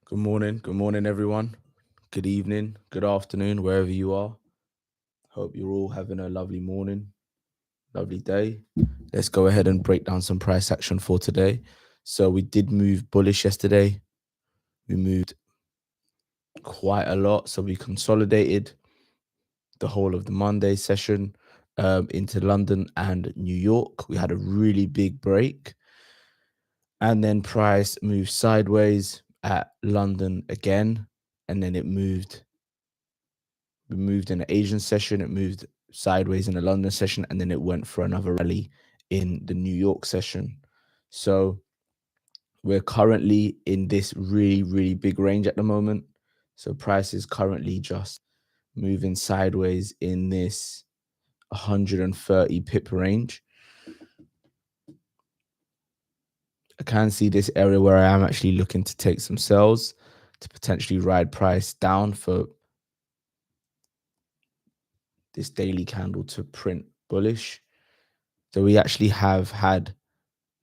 Good morning, everyone. Good evening, good afternoon, wherever you are. Hope you're all having a lovely morning, lovely day. Let's go ahead and break down some price action for today. So we did move bullish yesterday. We moved quite a lot. So we consolidated the whole of the Monday session into London and New York. We had a really big break. And then price moved sideways at London again. And then we moved in the Asian session, it moved sideways in the London session, and then it went for another rally in the New York session. So we're currently in this really, really big range at the moment. So price is currently just moving sideways in this 130 pip range. I can see this area where I am actually looking to take some sells to potentially ride price down for this daily candle to print bullish. So we actually have had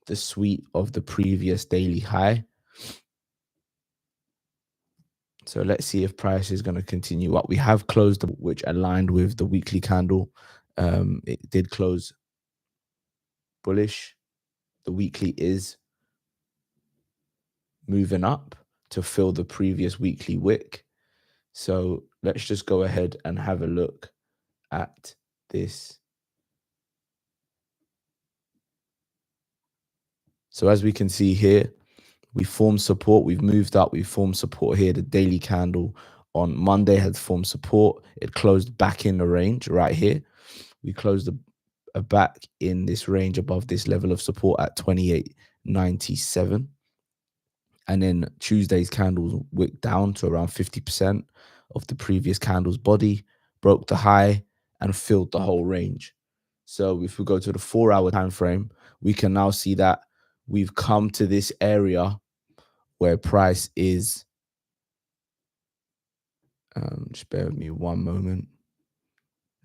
the sweep of the previous daily high. So let's see if price is going to continue up. We have closed, which aligned with the weekly candle. It did close bullish. The weekly is moving up to fill the previous weekly wick. So let's just go ahead and have a look at this. So as we can see here, we formed support, we've moved up, we've formed support here. The daily candle on Monday had formed support. It closed back in the range right here. We closed a back in this range above this level of support at 28.97. And then Tuesday's candles wicked down to around 50% of the previous candle's body, broke the high and filled the whole range. So if we go to the 4-hour time frame, we can now see that we've come to this area where price is, just bear with me one moment.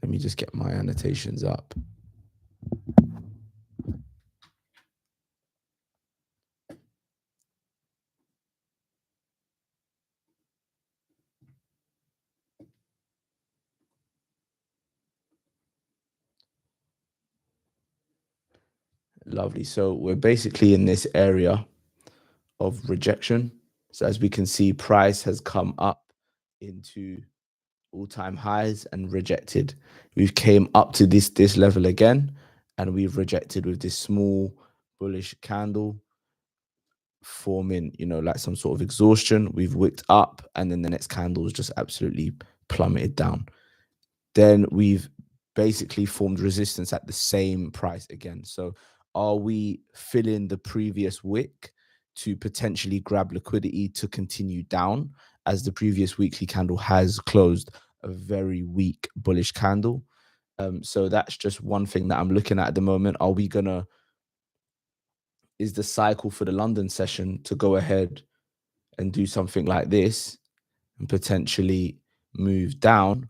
Let me just get my annotations up. Lovely. So we're basically in this area of rejection. So as we can see, price has come up into all-time highs and rejected. We've came up to this level again, and we've rejected with this small bullish candle forming, like some sort of exhaustion. We've wicked up, and then the next candle is just absolutely plummeted down. Then we've basically formed resistance at the same price again. So are we filling the previous wick to potentially grab liquidity to continue down, as the previous weekly candle has closed a very weak bullish candle? So that's just one thing that I'm looking at the moment. Is the cycle for the London session to go ahead and do something like this and potentially move down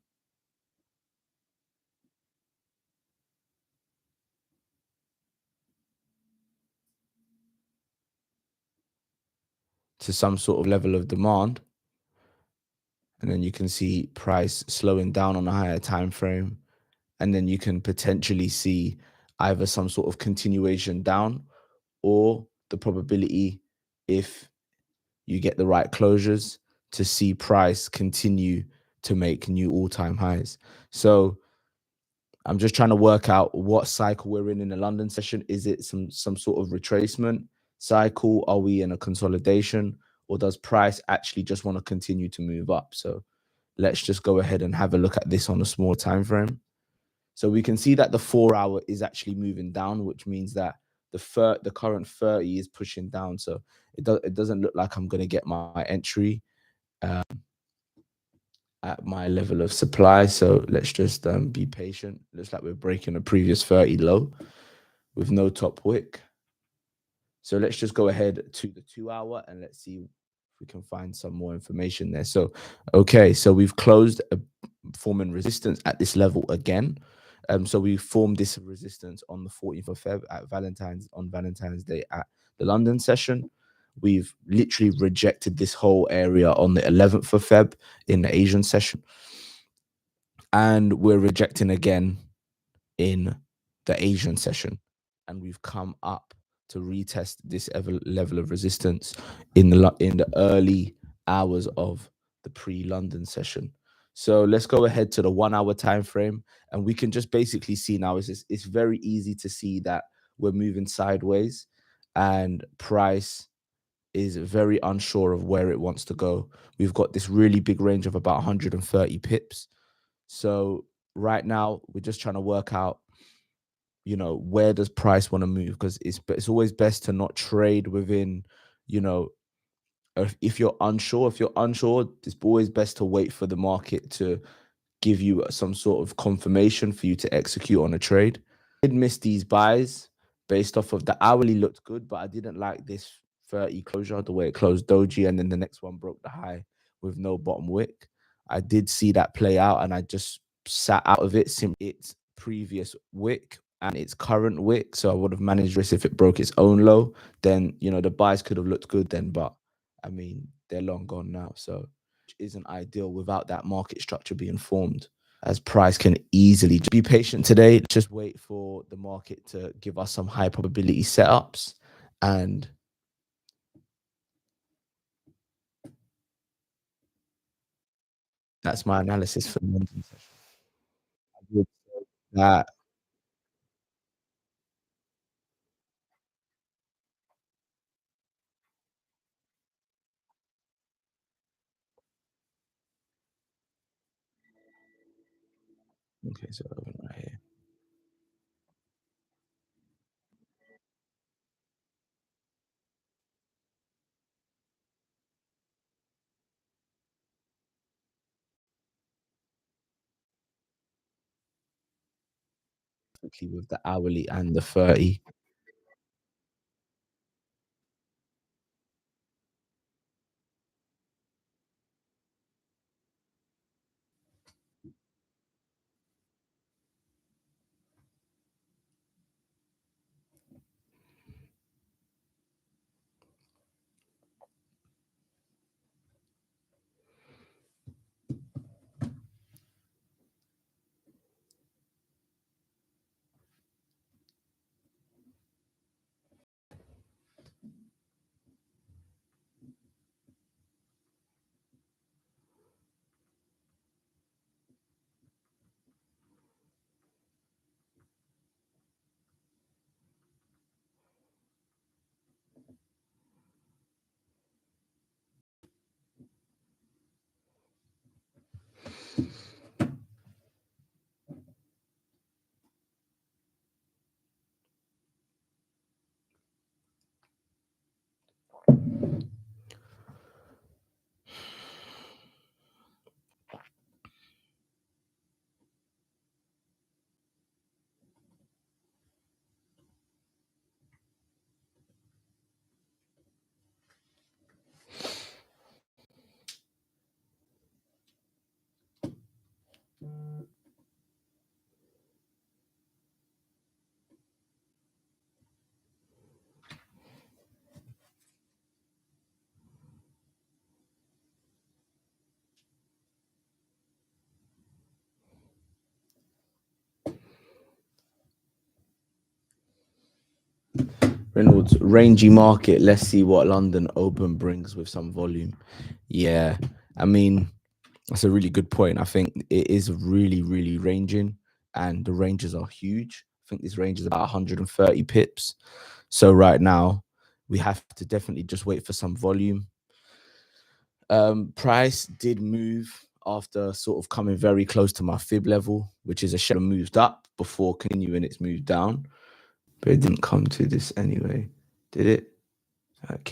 to some sort of level of demand? And then you can see price slowing down on a higher time frame. And then you can potentially see either some sort of continuation down, or the probability, if you get the right closures, to see price continue to make new all-time highs. So I'm just trying to work out what cycle we're in the London session. Is it some sort of retracement cycle? Are we in a consolidation? Or does price actually just want to continue to move up? So let's just go ahead and have a look at this on a small time frame. So we can see that the 4-hour is actually moving down, which means that the current 30 is pushing down. So it doesn't look like I'm going to get my entry at my level of supply. So let's just be patient. Looks like we're breaking a previous 30 low with no top wick. So let's just go ahead to the 2-hour and let's see if we can find some more information there. So, okay, so we've closed forming resistance at this level again. So we formed this resistance on the 14th of Feb on Valentine's Day at the London session. We've literally rejected this whole area on the 11th of Feb in the Asian session, and we're rejecting again in the Asian session, and we've come up to retest this level of resistance in the early hours of the pre-London session. So let's go ahead to the 1 hour time frame, and we can just basically see now it's very easy to see that we're moving sideways, and price is very unsure of where it wants to go. We've got this really big range of about 130 pips. So right now we're just trying to work out, where does price want to move? Because it's always best to not trade within, you know, if you're unsure, it's always best to wait for the market to give you some sort of confirmation for you to execute on a trade. I did miss these buys based off of the hourly looked good, but I didn't like this 30 closure, the way it closed doji, and then the next one broke the high with no bottom wick. I did see that play out, and I just sat out of it. Its previous wick and its current wick, so I would have managed this if it broke its own low. Then the buys could have looked good then, but I mean they're long gone now, so isn't ideal without that market structure being formed, as price can easily be patient today. Just wait for the market to give us some high probability setups, and that's my analysis for the London session. I would say that okay, so right here, quickly with the hourly and the 30. Reynolds, rangy market. Let's see what London Open brings with some volume. Yeah, I mean, that's a really good point. I think it is really, really ranging, and the ranges are huge. I think this range is about 130 pips. So right now, we have to definitely just wait for some volume. Price did move after sort of coming very close to my fib level, which is a shadow moved up before continuing its move down. But it didn't come to this anyway, did it? Okay.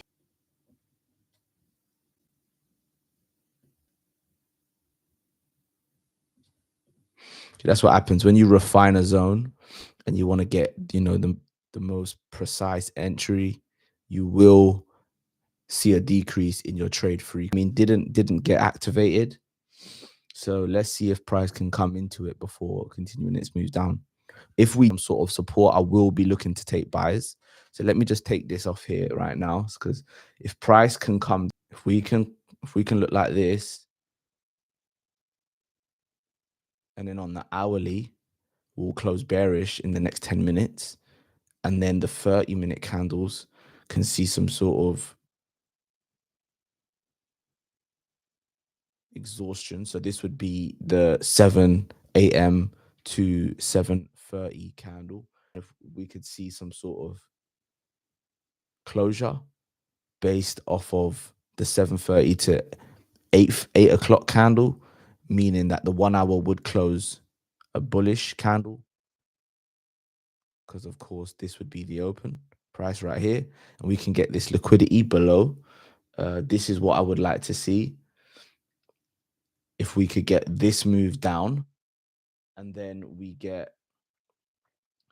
That's what happens when you refine a zone and you want to get, the most precise entry. You will see a decrease in your trade free. I mean, didn't get activated. So let's see if price can come into it before continuing its move down. If we sort of support, I will be looking to take buys. So let me just take this off here right now, because if price can come, if we can look like this, and then on the hourly, we'll close bearish in the next 10 minutes, and then the 30-minute candles can see some sort of exhaustion. So this would be the 7 a.m. to 7:30 candle. If we could see some sort of closure based off of the 7:30 to 8 o'clock candle, meaning that the 1 hour would close a bullish candle, because of course this would be the open price right here, and we can get this liquidity below. This is what I would like to see. If we could get this move down, and then we get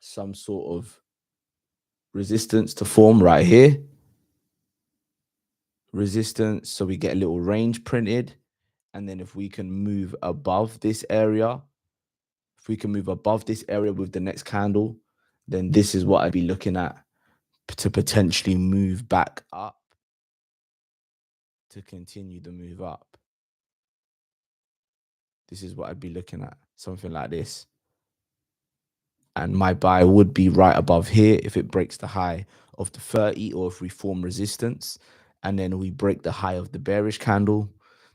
some sort of resistance to form right here, resistance, so we get a little range printed, and then if we can move above this area, if we can move above this area with the next candle, then this is what I'd be looking at to potentially move back up, to continue the move up. This is what I'd be looking at, something like this. And my buy would be right above here if it breaks the high of the 30, or if we form resistance and then we break the high of the bearish candle.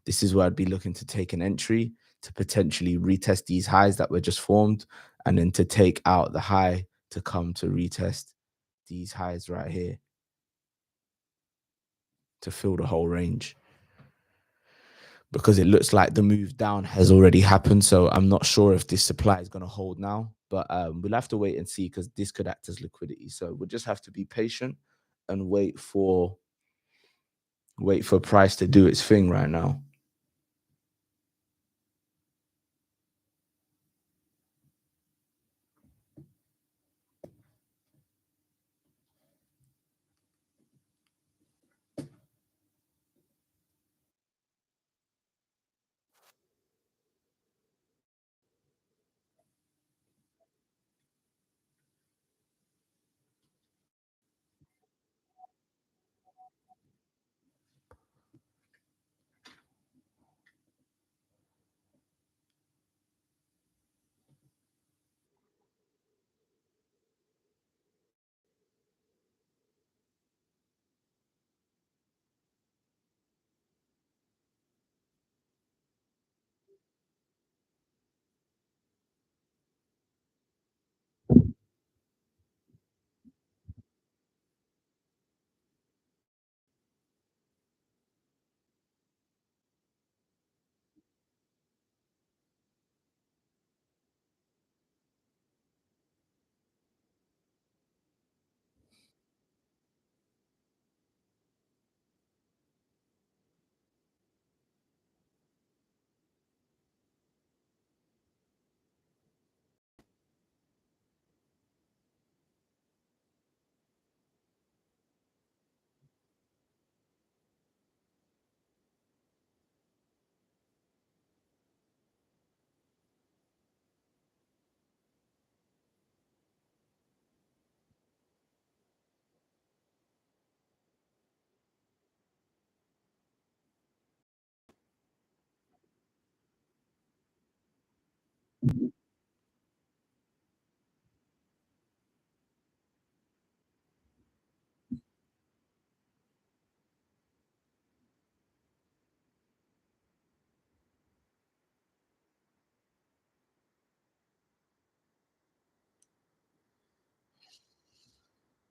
This is where I'd be looking to take an entry to potentially retest these highs that were just formed, and then to take out the high to come to retest these highs right here to fill the whole range, because it looks like the move down has already happened. So I'm not sure if this supply is going to hold now, but we'll have to wait and see, because this could act as liquidity. So we'll just have to be patient and wait for price to do its thing right now.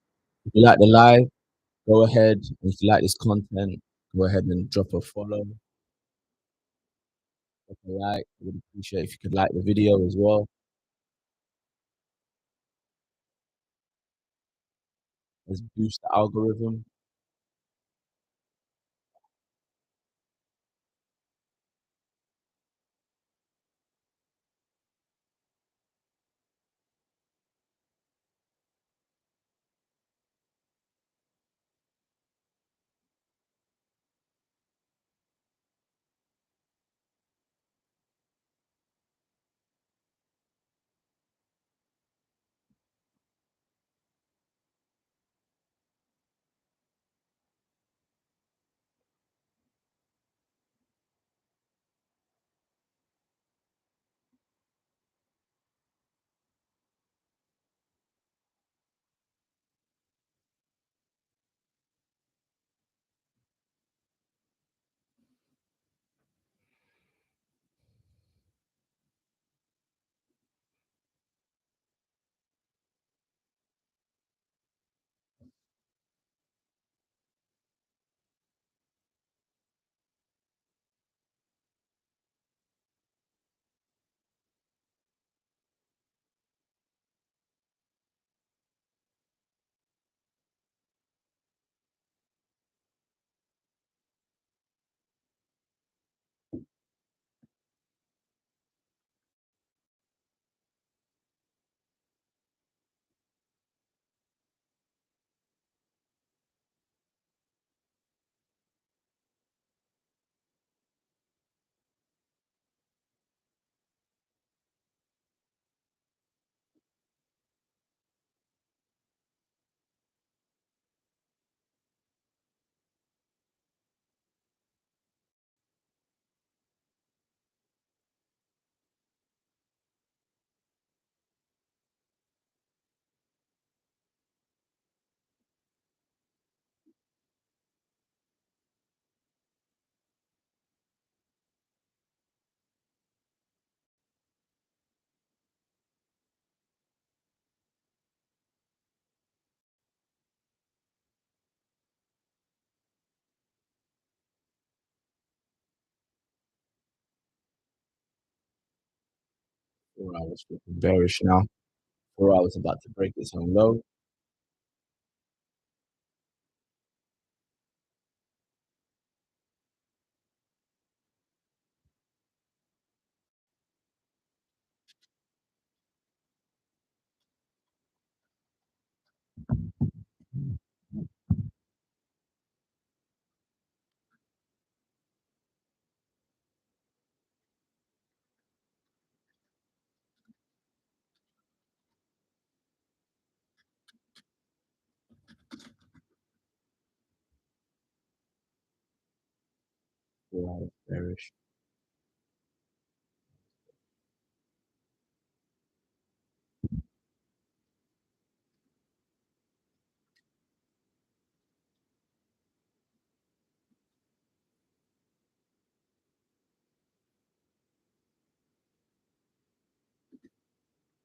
If you like the live, go ahead. If you like this content, go ahead and drop a follow, drop a like. I would appreciate if you could like the video as well. Let's boost the algorithm. 4 hours looking bearish now. 4 hours about to break its own low. Wow, bearish.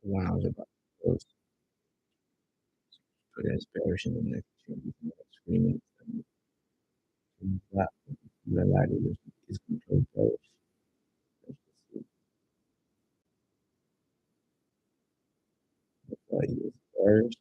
Wow, about to close. But it's bearish in the next 3 minutes. And that the lighter is going to close bearish. Let's just see. Is bearish.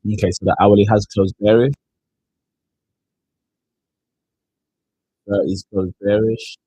Okay, so the hourly has closed bearish. 30's closed bearish.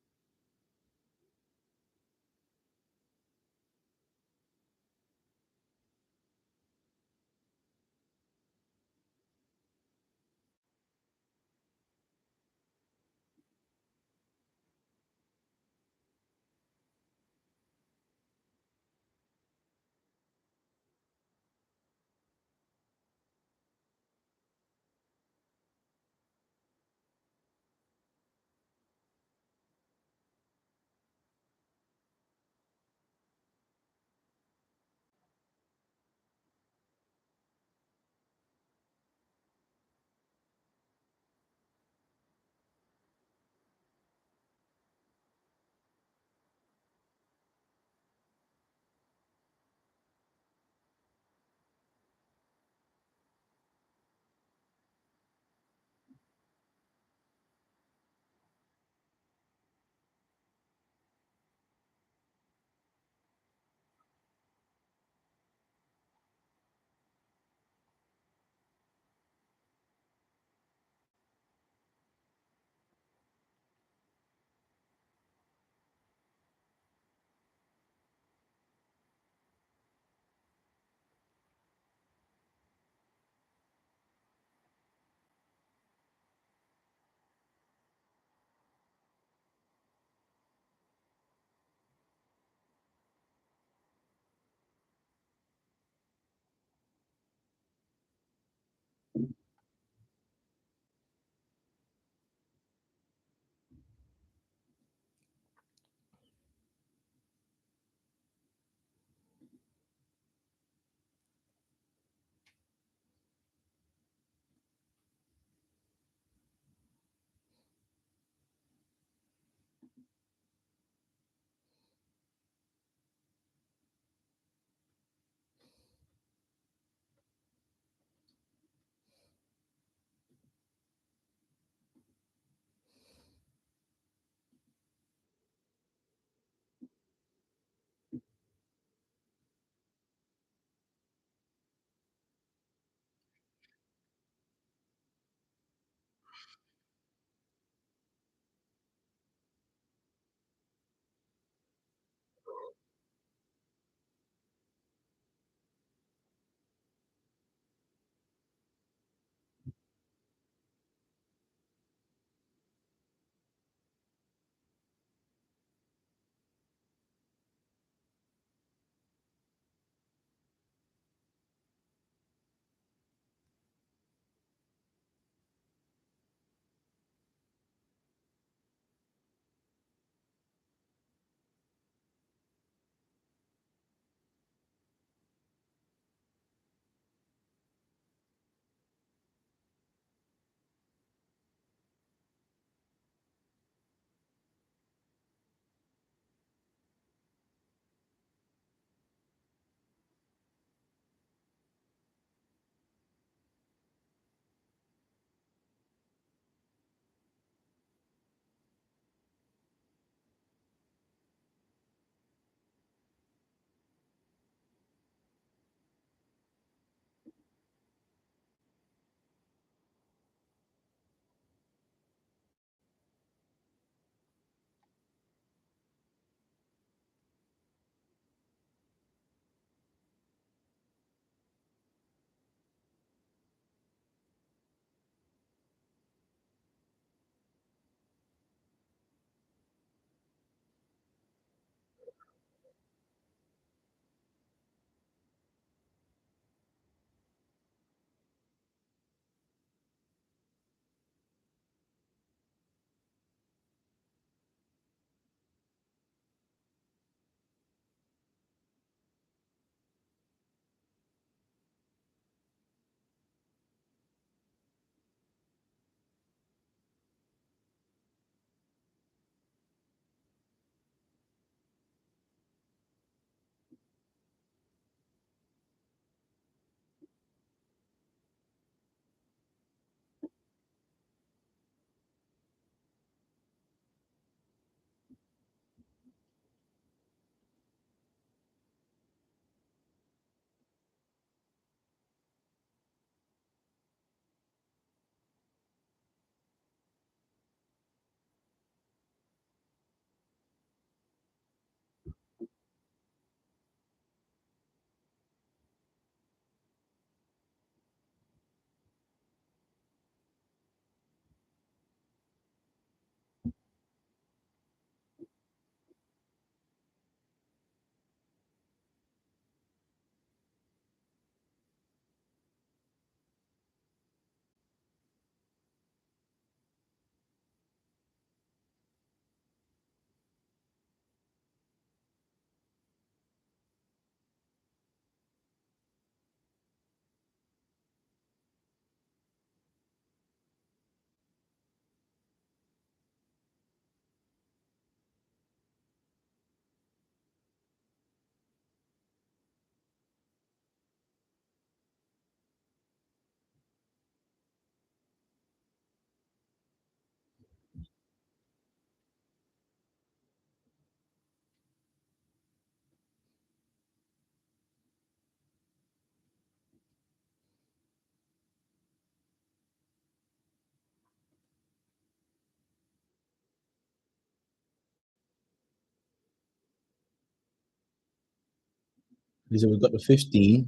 So we've got the 15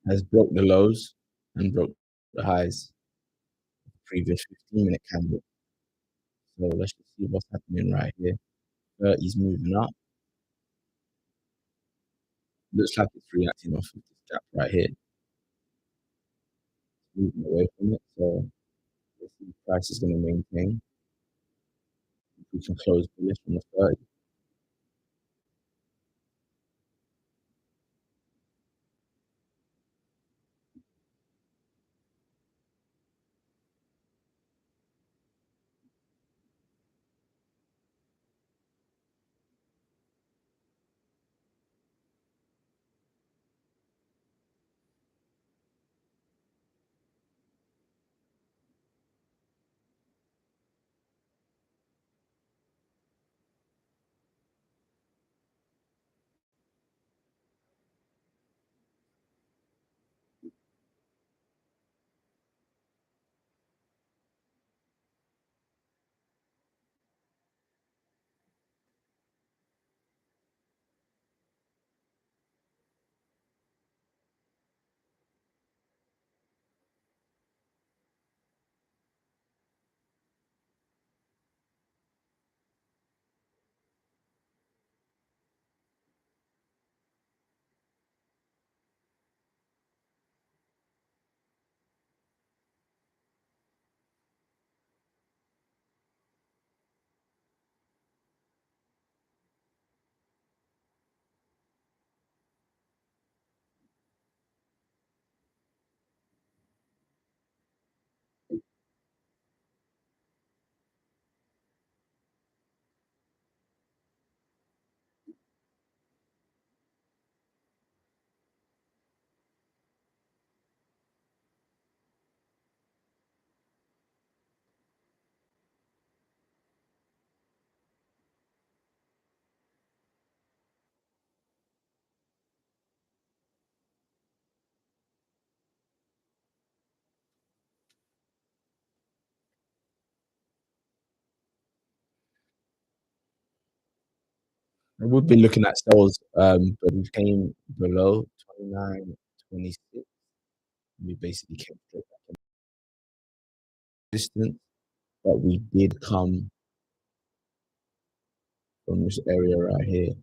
has broke the lows and broke the highs, previous 15-minute candle. So let's just see what's happening right here. 30's moving up. Looks like it's reacting off of this gap right here. It's moving away from it. So let's see if price is going to maintain. If we can close bullish on the 30. We've been looking at sales, but we came below 29.26. We basically came straight back in distance, but we did come from this area right here.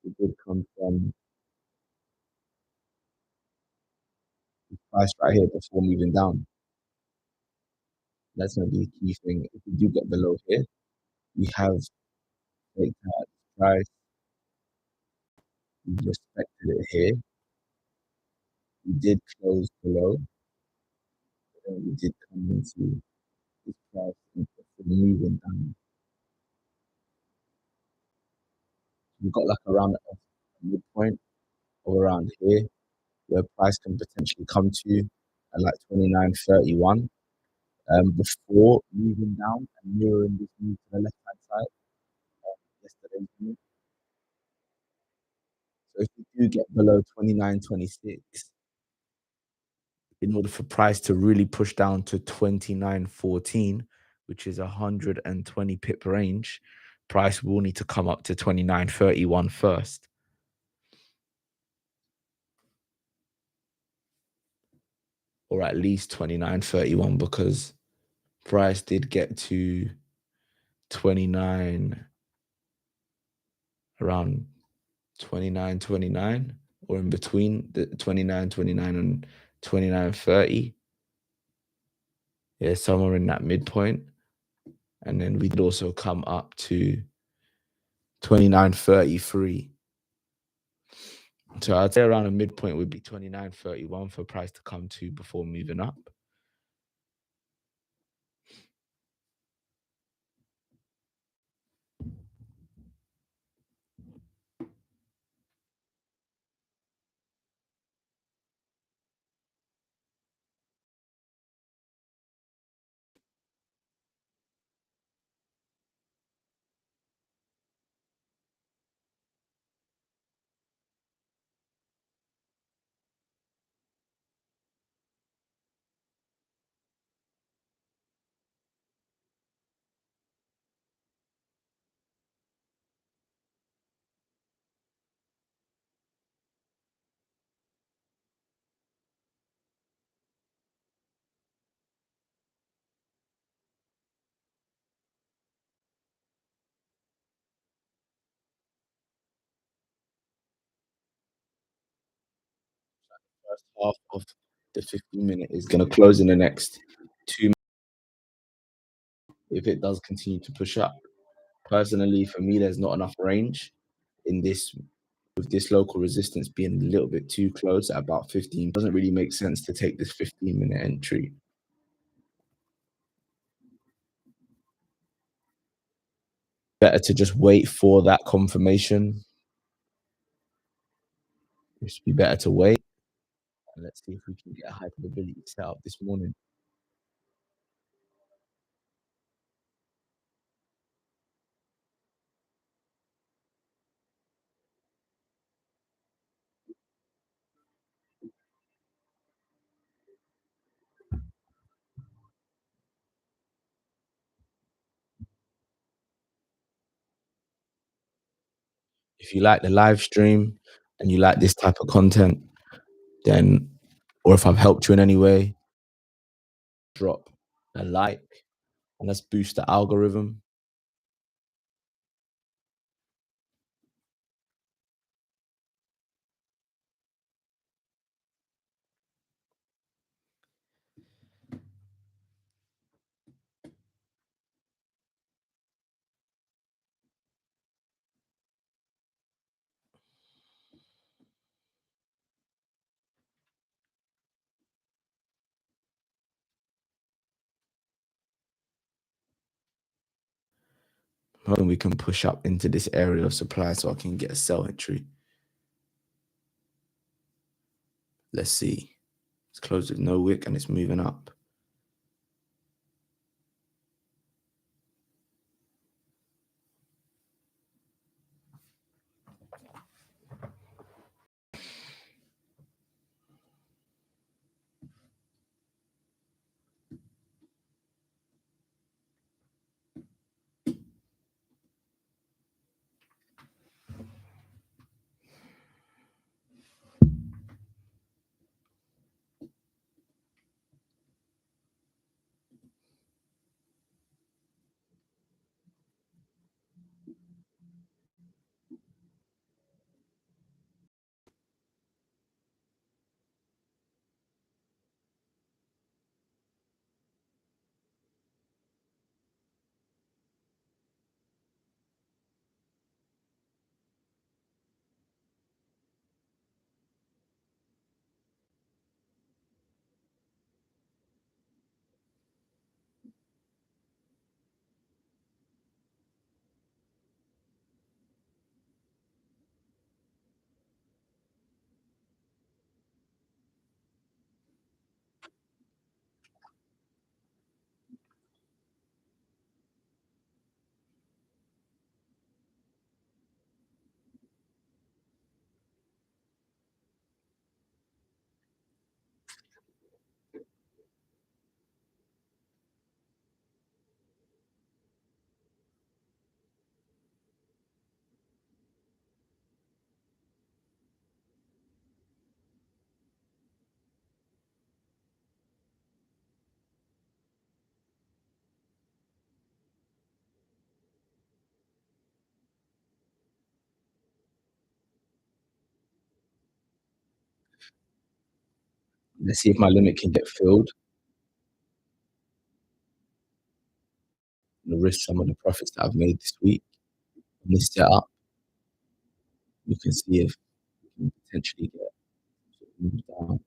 We did come from this price right here before moving down. That's going to be a key thing. If we do get below here, we have take that price. We respected it here. We did close below, and we did come into this price before moving down. We've got like around a midpoint or around here where price can potentially come to at like 29.31 before moving down and mirroring this move to the left hand side yesterday's move. So if we do get below 29.26, in order for price to really push down to 29.14, which is 120 pip range, price will need to come up to 29.31 first, or at least 29.31, because price did get to 29 around 29.29, or in between the 29.29 and 29.30. Yeah, somewhere in that midpoint. And then we could also come up to 29.33. So I'd say around a midpoint would be 29.31 for price to come to before moving up. first half of the 15-minute is gonna close in the next 2 if it does continue to push up. Personally, for me, there's not enough range in this with this local resistance being a little bit too close at about 15. Doesn't really make sense to take this 15-minute entry. Better to just wait for that confirmation. It should be better to wait. And let's see if we can get a high probability set up this morning. If you like the live stream and you like this type of content, then, or if I've helped you in any way, drop a like and let's boost the algorithm. Hoping we can push up into this area of supply so I can get a sell entry. Let's see. It's closed with no wick and it's moving up. Let's see if my limit can get filled. The risk some of the profits that I've made this week in this setup. You can see if we can potentially get moved down.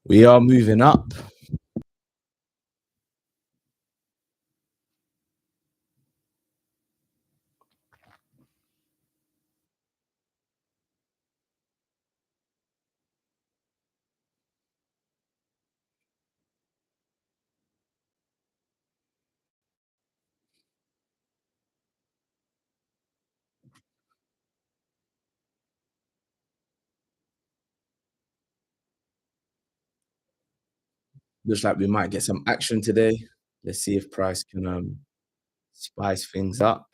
We are moving up. Looks like we might get some action today. Let's see if price can spice things up.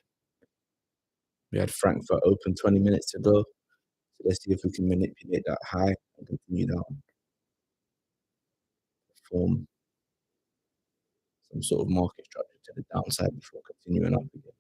We had Frankfurt open 20 minutes ago. So let's see if we can manipulate that high and continue down, form some sort of market structure to the downside before continuing up again.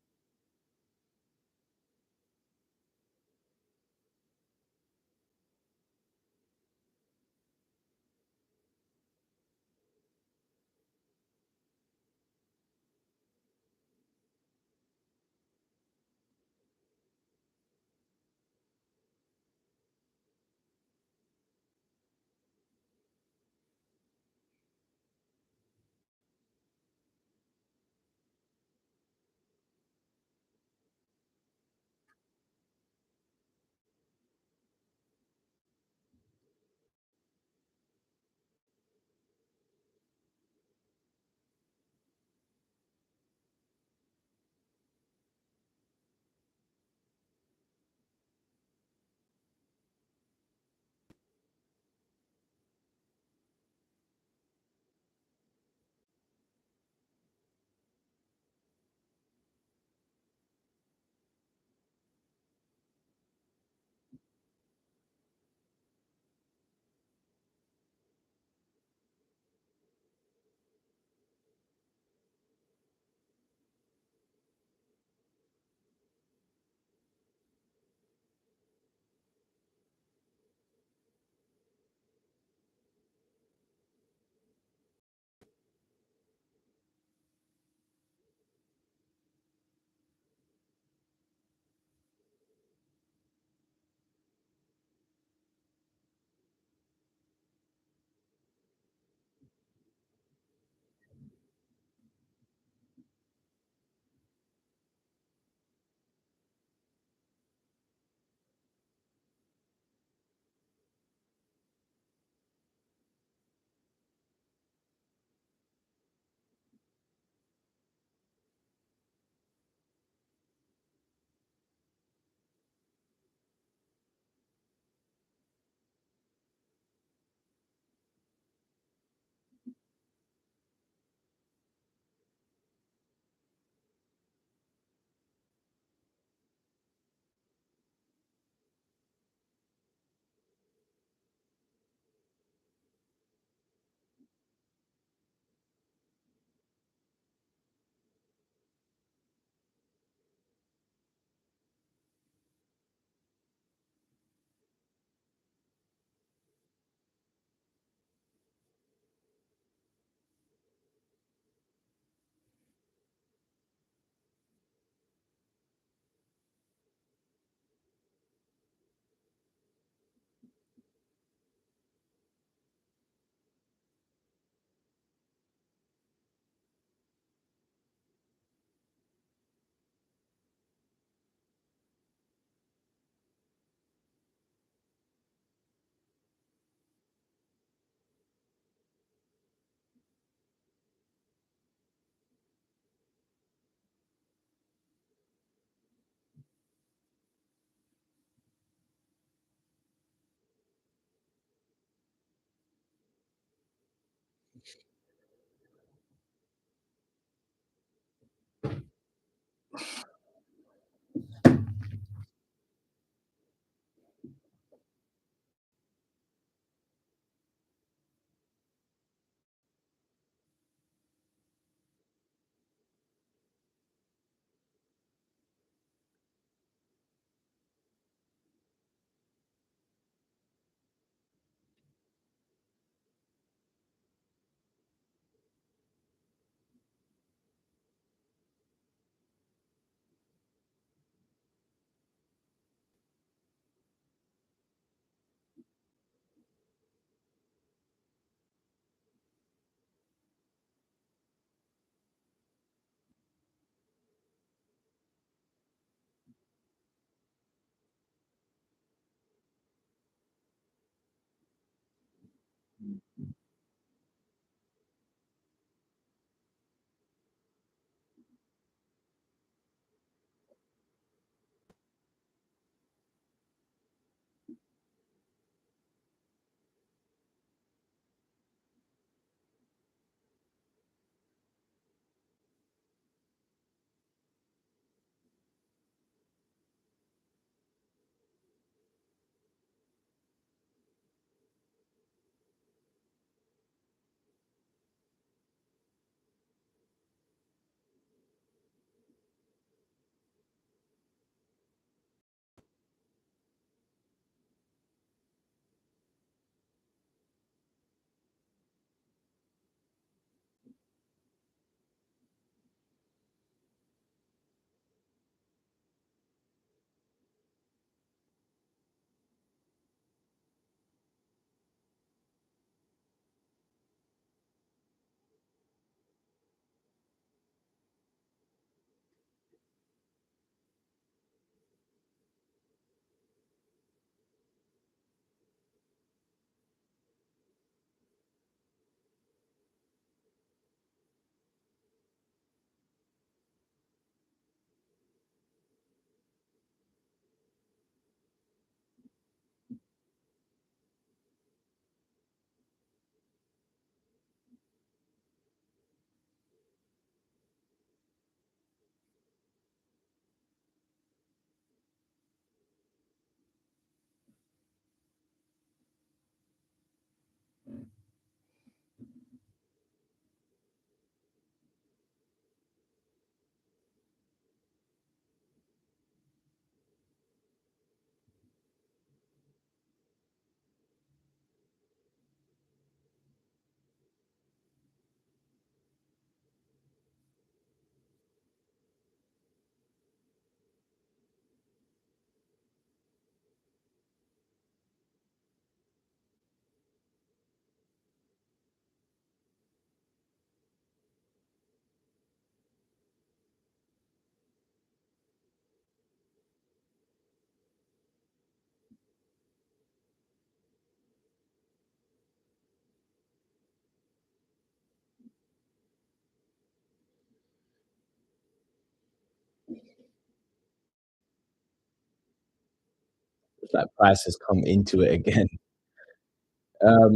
It's like price has come into it again.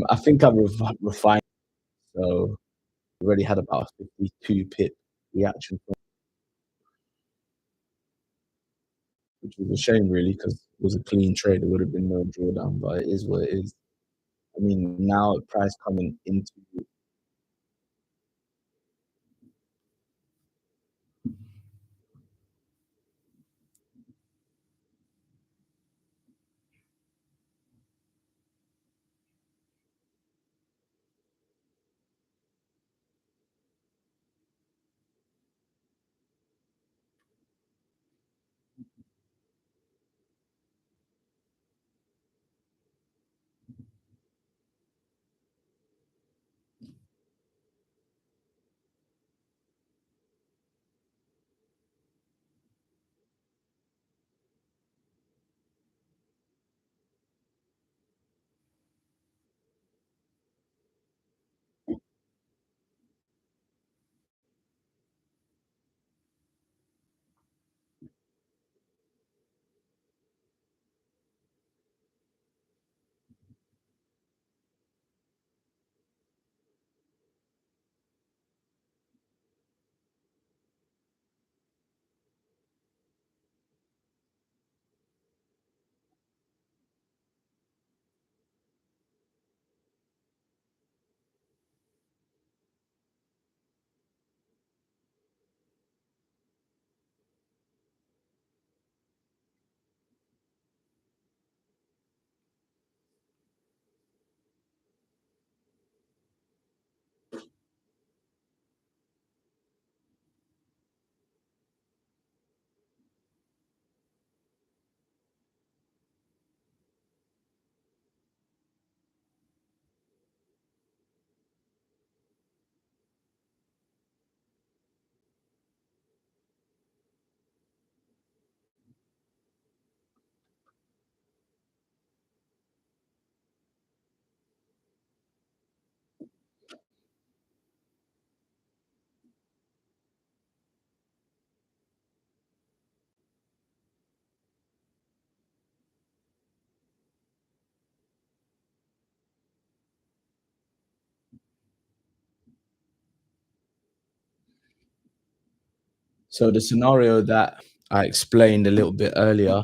I think I've refined, so already had about a 52 pip reaction, which was a shame really because it was a clean trade. There would have been no drawdown, but it is what it is. I mean, now price coming into So the scenario that I explained a little bit earlier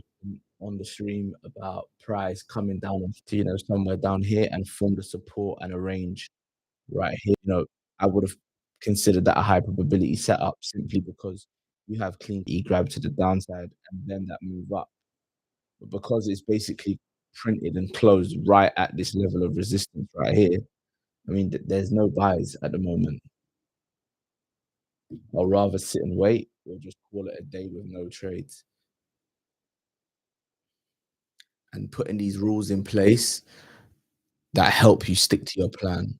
on the stream about price coming down to, somewhere down here and form the support and a range right here, I would have considered that a high probability setup simply because you have clean E grab to the downside and then that move up. But because it's basically printed and closed right at this level of resistance right here, I mean, there's no buys at the moment. I'll rather sit and wait or just call it a day with no trades. And putting these rules in place that help you stick to your plan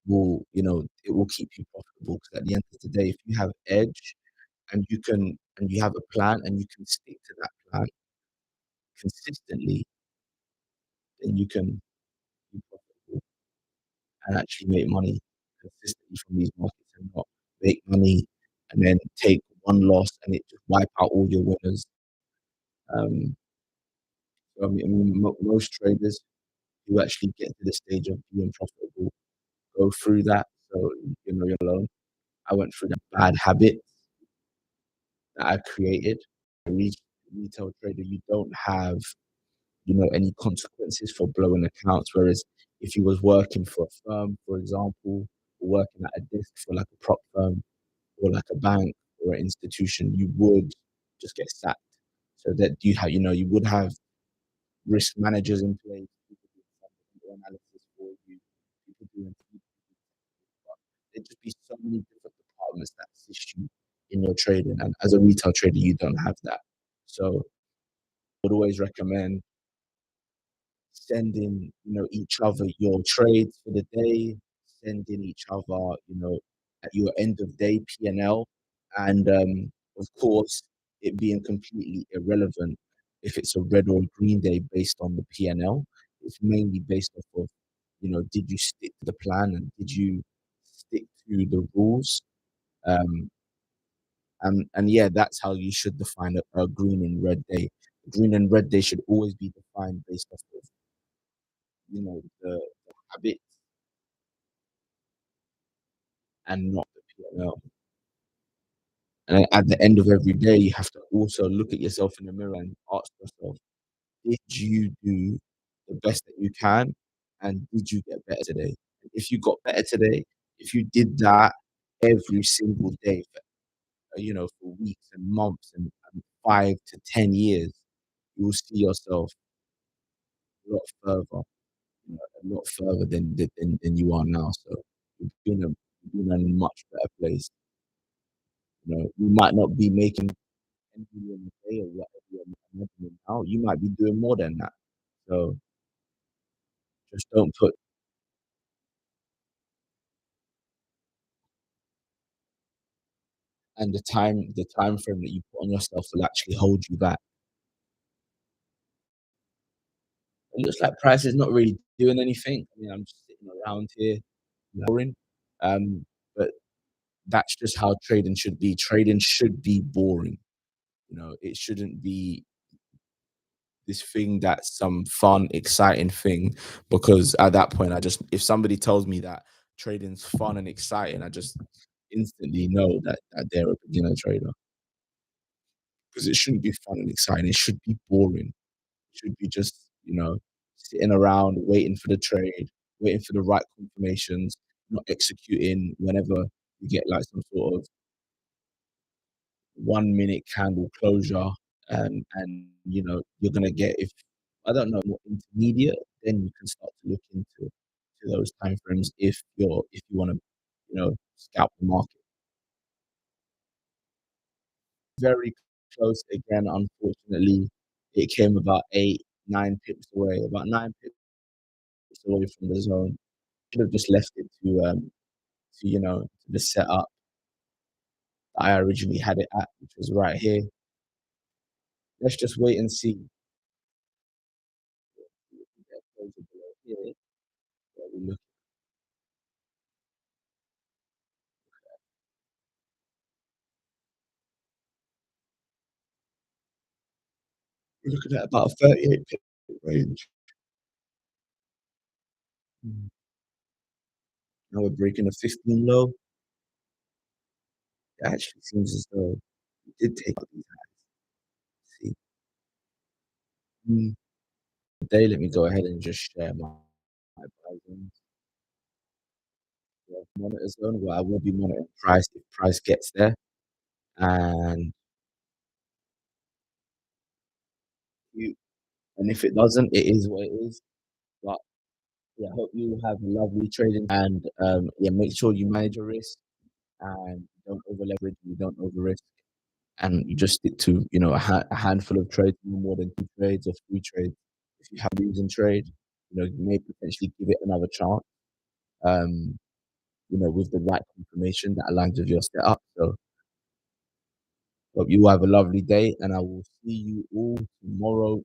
it will keep you profitable. Because at the end of the day, if you have edge and you have a plan and you can stick to that plan consistently, then you can be profitable and actually make money consistently from these markets and not make money and then take one loss and it just wipe out all your winners. Um, so most traders who actually get to the stage of being profitable go through that. So, you're alone. I went through the bad habits that I created. A retail trader, you don't have, any consequences for blowing accounts. Whereas if you was working for a firm, for example, or working at a desk for like a prop firm or like a bank or an institution, you would just get sacked. So that you would have risk managers in place, people doing fundamental analysis for you, people doing but there'd just be so many different departments that assist you in your trading. And as a retail trader, you don't have that. So I would always recommend sending, each other your trades for the day, sending each other, at your end of day P&L. And of course, it being completely irrelevant if it's a red or green day based on the P&L. It's mainly based off of, did you stick to the plan and did you stick to the rules? Um, and yeah, that's how you should define a green and red day. Green and red day should always be defined based off of, the habits and not the P&L. And at the end of every day, you have to also look at yourself in the mirror and ask yourself, did you do the best that you can? And did you get better today? If you got better today, if you did that every single day for weeks and months and 5 to 10 years, you will see yourself a lot further, a lot further than you are now. So you've been in a much better place. You might not be making 10 million a day or whatever you're making now. You might be doing more than that. So just don't put and the time frame that you put on yourself will actually hold you back. It looks like price is not really doing anything. I mean, I'm just sitting around here, boring. But that's just how trading should be. Trading should be boring. It shouldn't be this thing that's some fun, exciting thing. Because at that point, if somebody tells me that trading's fun and exciting, I just instantly know that they're a beginner trader. Because it shouldn't be fun and exciting. It should be boring. It should be just, sitting around waiting for the trade, waiting for the right confirmations, not executing whenever you get like some sort of 1 minute candle closure. And you're gonna get, if I don't know, more intermediate, then you can start to look into those time frames if you want to, scalp the market. Very close again, unfortunately. It came about 8, 9 pips away, about 9 pips away from the zone. Should have just left it to the setup that I originally had it at, which was right here. Let's just wait and see. Here, where we're looking at about a 38 pip range. Mm. Now we're breaking a 15 low. It actually seems as though Did take out these highs. See, today, let me go ahead and just share my buy zones. We have monitor zone where I will be monitoring price if price gets there, and you and if it doesn't, it is what it is. But yeah, I hope you have a lovely trading and yeah, make sure you manage your risk and don't over leverage, you don't over risk, and you just stick to a handful of trades, no more than 2 trades or 3 trades. If you have a losing trade, you may potentially give it another chance. Um, with the right confirmation that aligns with your setup. So hope you have a lovely day, and I will see you all tomorrow.